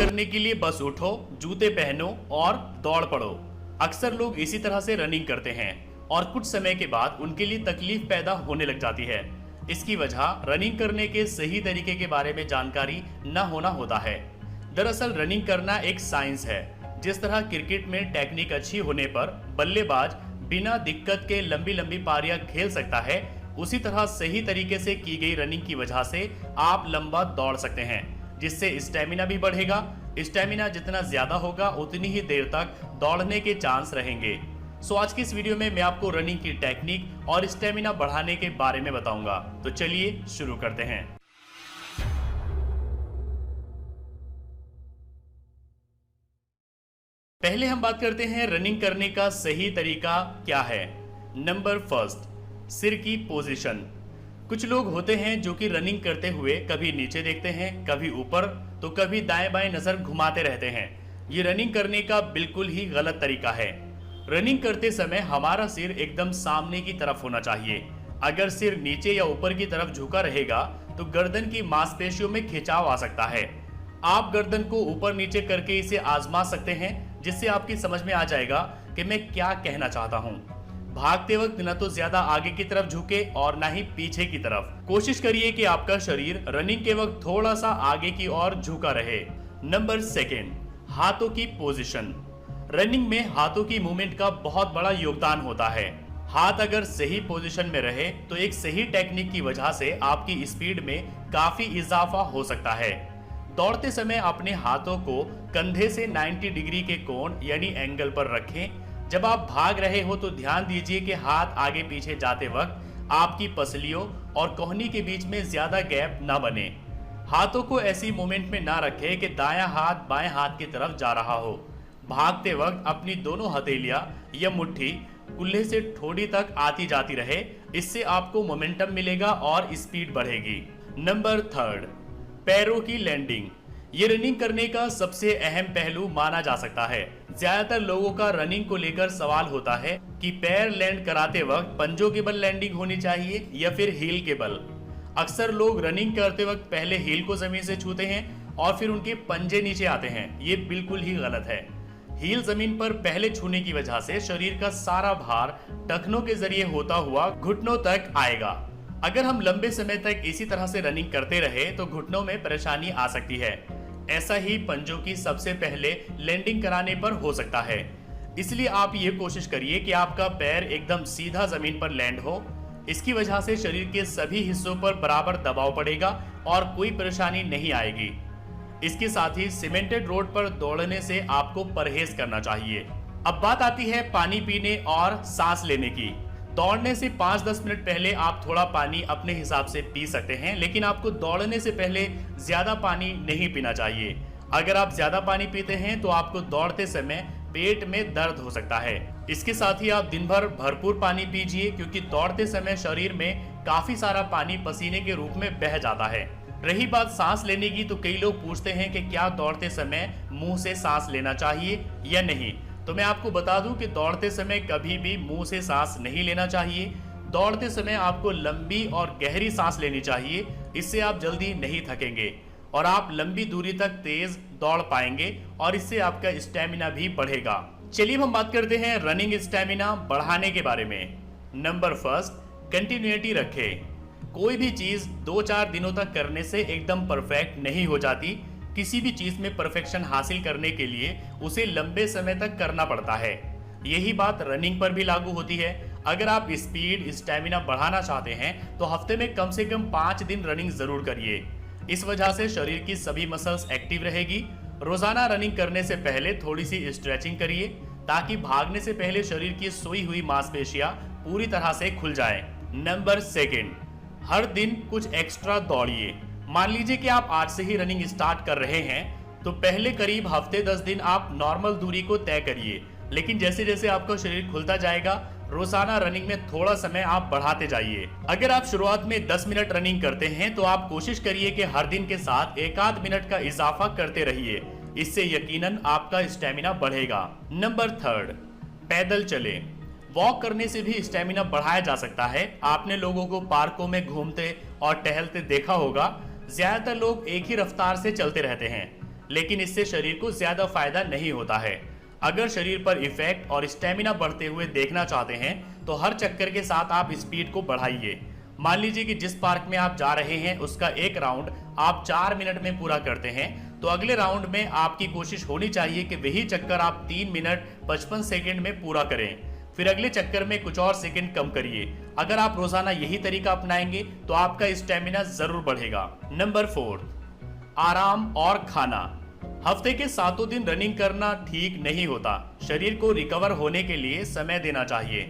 करने के लिए बस उठो, जूते पहनो और दौड़ पड़ो। अक्सर लोग इसी तरह से रनिंग करते हैं और कुछ समय के बाद उनके लिए तकलीफ पैदा होने लग जाती है। इसकी वजह रनिंग करने के सही तरीके के बारे में जानकारी न होना होता है। दरअसल रनिंग करना एक साइंस है। जिस तरह क्रिकेट में टेक्निक अच्छी होने पर बल्लेबाज बिना दिक्कत के लंबी लंबी पारियां खेल सकता है, उसी तरह सही तरीके से की गई रनिंग की वजह से आप लंबा दौड़ सकते हैं, जिससे स्टेमिना भी बढ़ेगा। स्टेमिना जितना ज्यादा होगा उतनी ही देर तक दौड़ने के चांस रहेंगे। सो आज की इस वीडियो में मैं आपको रनिंग की टेक्निक और स्टेमिना बढ़ाने के बारे में बताऊंगा। तो चलिए शुरू करते हैं। पहले हम बात करते हैं रनिंग करने का सही तरीका क्या है। नंबर फर्स्ट, सिर की पोजीशन। कुछ लोग होते हैं जो कि रनिंग करते हुए कभी नीचे देखते हैं, कभी ऊपर, तो कभी दाएं बाएं नजर घुमाते रहते हैं। ये रनिंग करने का बिल्कुल ही गलत तरीका है। रनिंग करते समय हमारा सिर एकदम सामने की तरफ होना चाहिए। अगर सिर नीचे या ऊपर की तरफ झुका रहेगा तो गर्दन की मांसपेशियों में खिंचाव आ सकता है। आप गर्दन को ऊपर नीचे करके इसे आजमा सकते हैं, जिससे आपकी समझ में आ जाएगा कि मैं क्या कहना चाहता हूँ। भागते वक्त न तो ज्यादा आगे की तरफ झुके और न ही पीछे की तरफ। कोशिश करिए कि आपका शरीर रनिंग के वक्त थोड़ा सा आगे की ओर झुका रहे। नंबर सेकेंड, हाथों की पोजीशन। रनिंग में हाथों की मूवमेंट का बहुत बड़ा योगदान होता है। हाथ अगर सही पोजीशन में रहे तो एक सही टेक्निक की वजह से आपकी स्पीड में काफी इजाफा हो सकता है। दौड़ते समय अपने हाथों को कंधे से 90 डिग्री के कोण यानी एंगल पर रखें। जब आप भाग रहे हो तो ध्यान दीजिए कि हाथ आगे पीछे जाते वक्त आपकी पसलियों और कोहनी के बीच में ज्यादा गैप ना बने। हाथों को ऐसी मूवमेंट में ना रखें कि दायां हाथ बाएं हाथ की तरफ जा रहा हो। भागते वक्त अपनी दोनों हथेलियां या मुट्ठी कुल्हे से ठोड़ी तक आती जाती रहे। इससे आपको मोमेंटम मिलेगा और स्पीड बढ़ेगी। नंबर थर्ड, पैरों की लैंडिंग। ये रनिंग करने का सबसे अहम पहलू माना जा सकता है। ज्यादातर लोगों का रनिंग को लेकर सवाल होता है कि पैर लैंड कराते वक्त पंजों के बल लैंडिंग होनी चाहिए या फिर हील के बल। अक्सर लोग रनिंग करते वक्त पहले हील को जमीन से छूते हैं और फिर उनके पंजे नीचे आते हैं। ये बिल्कुल ही गलत है। हील जमीन पर पहले छूने की वजह से शरीर का सारा भार टखनों के जरिए होता हुआ घुटनों तक आएगा। अगर हम लंबे समय तक इसी तरह से रनिंग करते रहे तो घुटनों में परेशानी आ सकती है। ऐसा ही पंजों की सबसे पहले लैंडिंग कराने पर हो सकता है। इसलिए आप ये कोशिश करिए कि आपका पैर एकदम सीधा जमीन पर लैंड हो। इसकी वजह से शरीर के सभी हिस्सों पर बराबर दबाव पड़ेगा और कोई परेशानी नहीं आएगी। इसके साथ ही सीमेंटेड रोड पर दौड़ने से आपको परहेज करना चाहिए। अब बात आती है पानी पीने और सांस लेने की। दौड़ने से 5-10 मिनट पहले आप थोड़ा पानी अपने हिसाब से पी सकते हैं, लेकिन आपको दौड़ने से पहले ज्यादा पानी नहीं पीना चाहिए। अगर आप ज्यादा पानी पीते हैं तो आपको दौड़ते समय पेट में दर्द हो सकता है। इसके साथ ही आप दिन भर भरपूर पानी पीजिए, क्योंकि दौड़ते समय शरीर में काफी सारा पानी पसीने के रूप में बह जाता है। रही बात सांस लेने की, तो कई लोग पूछते हैं कि क्या दौड़ते समय मुंह से सांस लेना चाहिए या नहीं। तो मैं आपको बता दूं कि दौड़ते समय कभी भी मुंह से सांस नहीं लेना चाहिए। दौड़ते समय आपको लंबी और गहरी सांस लेनी चाहिए। इससे आप जल्दी नहीं थकेंगे और आप लंबी दूरी तक तेज दौड़ पाएंगे और इससे आपका स्टेमिना भी बढ़ेगा। चलिए हम बात करते हैं रनिंग स्टेमिना बढ़ाने के बारे में। नंबर फर्स्ट, कंटिन्यूटी रखें। कोई भी चीज 2-4 दिनों तक करने से एकदम परफेक्ट नहीं हो जाती। किसी भी चीज में परफेक्शन हासिल करने के लिए उसे लंबे समय तक करना पड़ता है। यही बात रनिंग पर भी लागू होती है। अगर आप स्पीड स्टेमिना बढ़ाना चाहते हैं तो हफ्ते में कम से कम 5 दिन रनिंग जरूर करिए। इस वजह से शरीर की सभी मसल्स एक्टिव रहेगी। रोजाना रनिंग करने से पहले थोड़ी सी स्ट्रेचिंग करिए, ताकि भागने से पहले शरीर की सोई हुई मांसपेशियां पूरी तरह से खुल जाएं। नंबर सेकेंड, हर दिन कुछ एक्स्ट्रा दौड़िए। मान लीजिए कि आप आज से ही रनिंग स्टार्ट कर रहे हैं, तो पहले करीब हफ्ते 10 दिन आप नॉर्मल दूरी को तय करिए, लेकिन जैसे जैसे आपका शरीर खुलता जाएगा रोजाना रनिंग में थोड़ा समय आप बढ़ाते जाइए। अगर आप शुरुआत में 10 मिनट रनिंग करते हैं तो आप कोशिश करिए कि हर दिन के साथ 1-8 मिनट का इजाफा करते रहिए। इससे यकीनन आपका स्टेमिना बढ़ेगा। नंबर थर्ड, पैदल चले। वॉक करने से भी स्टेमिना बढ़ाया जा सकता है। आपने लोगों को पार्कों में घूमते और टहलते देखा होगा। ज्यादातर लोग एक ही रफ्तार से चलते रहते हैं। लेकिन इससे शरीर को ज्यादा फायदा नहीं होता है। अगर शरीर पर इफेक्ट और स्टेमिना बढ़ते हुए देखना चाहते हैं तो हर चक्कर के साथ आप स्पीड को बढ़ाइए। मान लीजिए कि जिस पार्क में आप जा रहे हैं उसका एक राउंड आप 4 मिनट में पूरा करते हैं, तो अगले राउंड में आपकी कोशिश होनी चाहिए कि वही चक्कर आप 3 मिनट 55 सेकंड में पूरा करें। फिर अगले चक्कर में कुछ और सेकंड कम करिए। अगर आप रोजाना यही तरीका अपनाएंगे तो आपका स्टेमिना जरूर बढ़ेगा। नंबर 4, आराम और खाना। हफ्ते के 7 दिन रनिंग करना ठीक नहीं होता। शरीर को रिकवर होने के लिए समय देना चाहिए।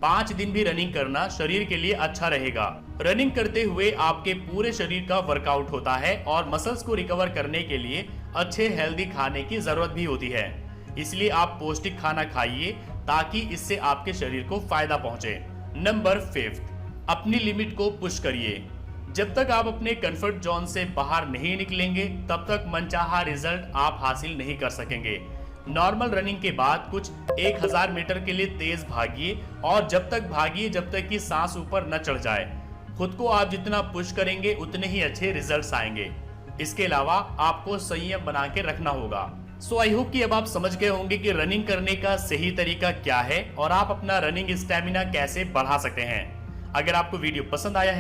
5 दिन भी रनिंग करना शरीर के लिए अच्छा रहेगा। रनिंग करते हुए आपके पूरे शरीर का वर्कआउट होता है और मसल्स को रिकवर करने के लिए अच्छे हेल्दी खाने की जरूरत भी होती है। इसलिए आप पौष्टिक खाना खाइए ताकि इससे आपके शरीर को फायदा पहुंचे। नंबर 5, अपनी लिमिट को पुश करिए। जब तक आप अपने कंफर्ट जोन से बाहर नहीं निकलेंगे तब तक मनचाहा रिजल्ट आप हासिल नहीं कर सकेंगे। नॉर्मल रनिंग के बाद कुछ 1000 मीटर के लिए तेज भागिए और जब तक भागिए जब तक कि सांस ऊपर न चढ़ जाए। खुद को आप जितना पुश करेंगे उतने ही अच्छे रिजल्ट्स आएंगे। इसके अलावा आपको संयम बना के रखना होगा। सो आई होप कि अब आप समझ गए होंगे कि रनिंग करने का सही तरीका क्या है और आप अपना रनिंग स्टेमिना कैसे बढ़ा सकते हैं। अगर आपको वीडियो पसंद आया है